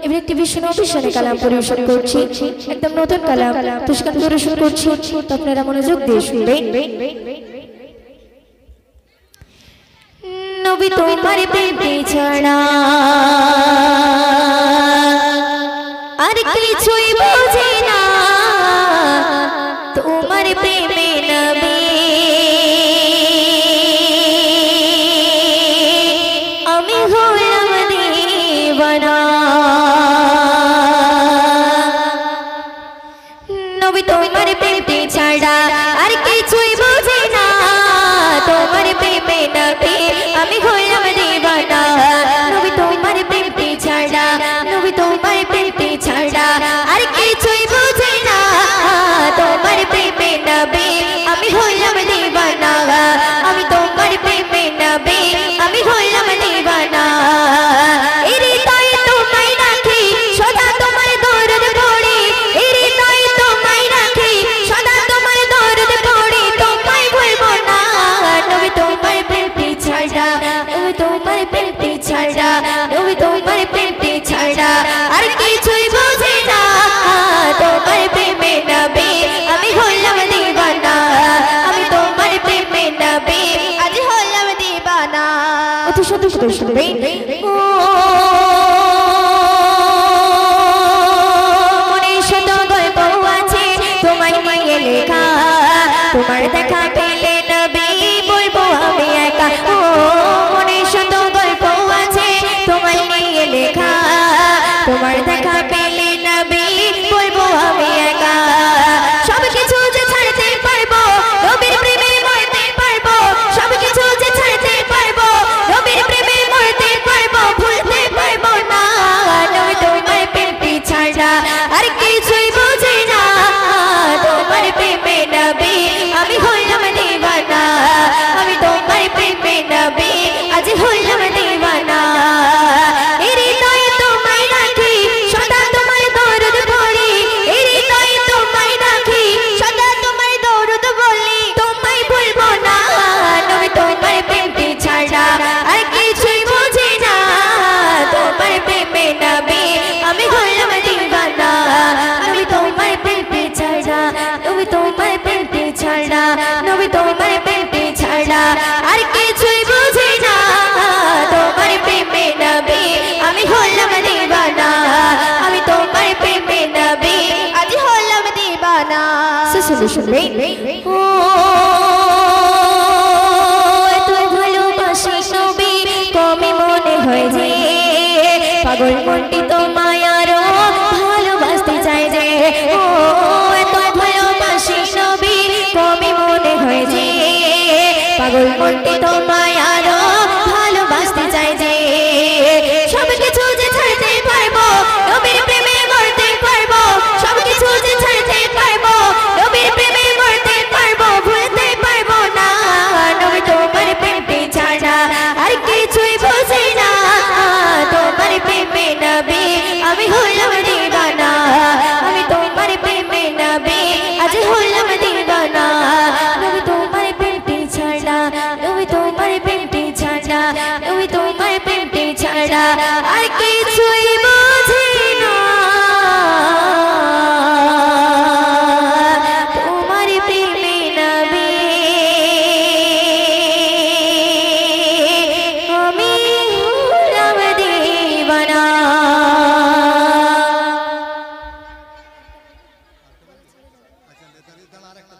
এবার একটি ভীষণ অবিশ্বাসী কালাম পরিবেশন করছি, একদম নতুন কালাম তুষকান পরিবেশন করছি, তো আপনারা মনোযোগ দিয়ে শুনবেন। নবী তোমার প্রেমে ছাড়া আর কিছুই বুঝি না, তোমার প্রেমে নবী আমি হলাম দিওয়ানা। নবী তোমার প্রেমে ছাড়া আর কিছুই বুঝি না, তোমার প্রেমে নবী আমি হলাম দিওয়ানা। নবী তোমার প্রেমে ছাড়া, নবী তোমার প্রেমে ছাড়া আর কিছুই বুঝি না, তোমার প্রেমে নবী আমি হলাম দিওয়ানা। আমি তোমার প্রেমে নবী আমি হলাম দিওয়ানা। এরে তাই তোমায় রাখি সদা তোমার দরদ পড়ি, এরে তাই তোমায় রাখি সদা তোমার দরদ পড়ি, তোমায় ভুলবো না। নবী তোমার প্রেমে ছাড়া, নবী তোমার প্রেমে ছাড়া, নবী তোমার প্রেমে ছাড়া আর কিছুই বুঝি না, তোমার প্রেমে নবী আমি হলাম দিওয়ানা। আমি তোমার প্রেমে নবী আজ হলাম দিওয়ানা। অতি সুন্দর করে শুনবে। মনে শত গল্প আছে তোমায় নিয়ে লেখা, তোমার দেখা পেলে নবী বলবো আমি একা। ও মনে শত গল্প আছে তোমায় নিয়ে লেখা, তোমার দেখা পেলে নবী বলবো আমি একা। সব কিছু যে ছাড়তে পারবো নবীর প্রেমে মরতে পারবো, সব কিছু যে ছাড়তে পারবো নবীর প্রেমে মরতে পারবো, ভুলতে পারবো না। নবী তোমার প্রেমে ছাড়া আর কিছুই বুঝি না, তোমার প্রেমে নবী আমি হলাম দিওয়ানা। আমি তোমার প্রেমে নবী আজ হলাম দিওয়ানা। এরে তাই তোমায় রাখি সদা তোমার দরদ পড়ি, এরে তাই তোমায় রাখি সদা তোমার দরদ বলি, তোমায় ভুলবো না। নবী তোমার প্রেমে ছাড়া আর কিছুই বুঝি না, তোমার প্রেমে নবী আমি হলাম দিওয়ানা। আমি তোমার প্রেমে ছাড়া, নবী তোমার প্রেমে ছাড়া, নবী তোমার প্রেমে ছাড়া আর কিছুই বুঝি না, তোমার প্রেমে নবী আমি হলাম দিওয়ানা। আমি তোমার প্রেমে নবী আজ হলাম দিওয়ানা। শুনবে। ও তুই ভালোবাসি নবী কমে মনে হয় যে, পাগল মনটি তোমায় আরো ভালোবাসতে চাই যে। ও তুই ভালোবাসি নবী কমে মনে হয় যে, পাগল মনটি তোমায় আরো ভালোবাসতে চাই যে। সব কিছু যে ছাড়তে পারবো নবীর প্রেমে মরতে পারবো, সব কিছু যে ছাড়তে পারবো নবীর প্রেমে মরতে পারবো, ভুলতে পারবো না। নবী তোমার প্রেমে ছাড়া আর কিছুই বুঝি না, তোমার প্রেমে নবী আমি হলাম দিওয়ানা। আমি তোমার প্রেমে নবী আজ হলাম দিওয়ানা। নবী তোমার প্রেমে ছাড়া, নবী তোমার প্রেমে ছাড়া, নবী তোমার প্রেমে ছাড়া আর কিছুই বুঝি না, তোমার প্রেমে নবী আমি হলাম দিওয়ানা। আচ্ছা নেতারি তাহলে আরেকটা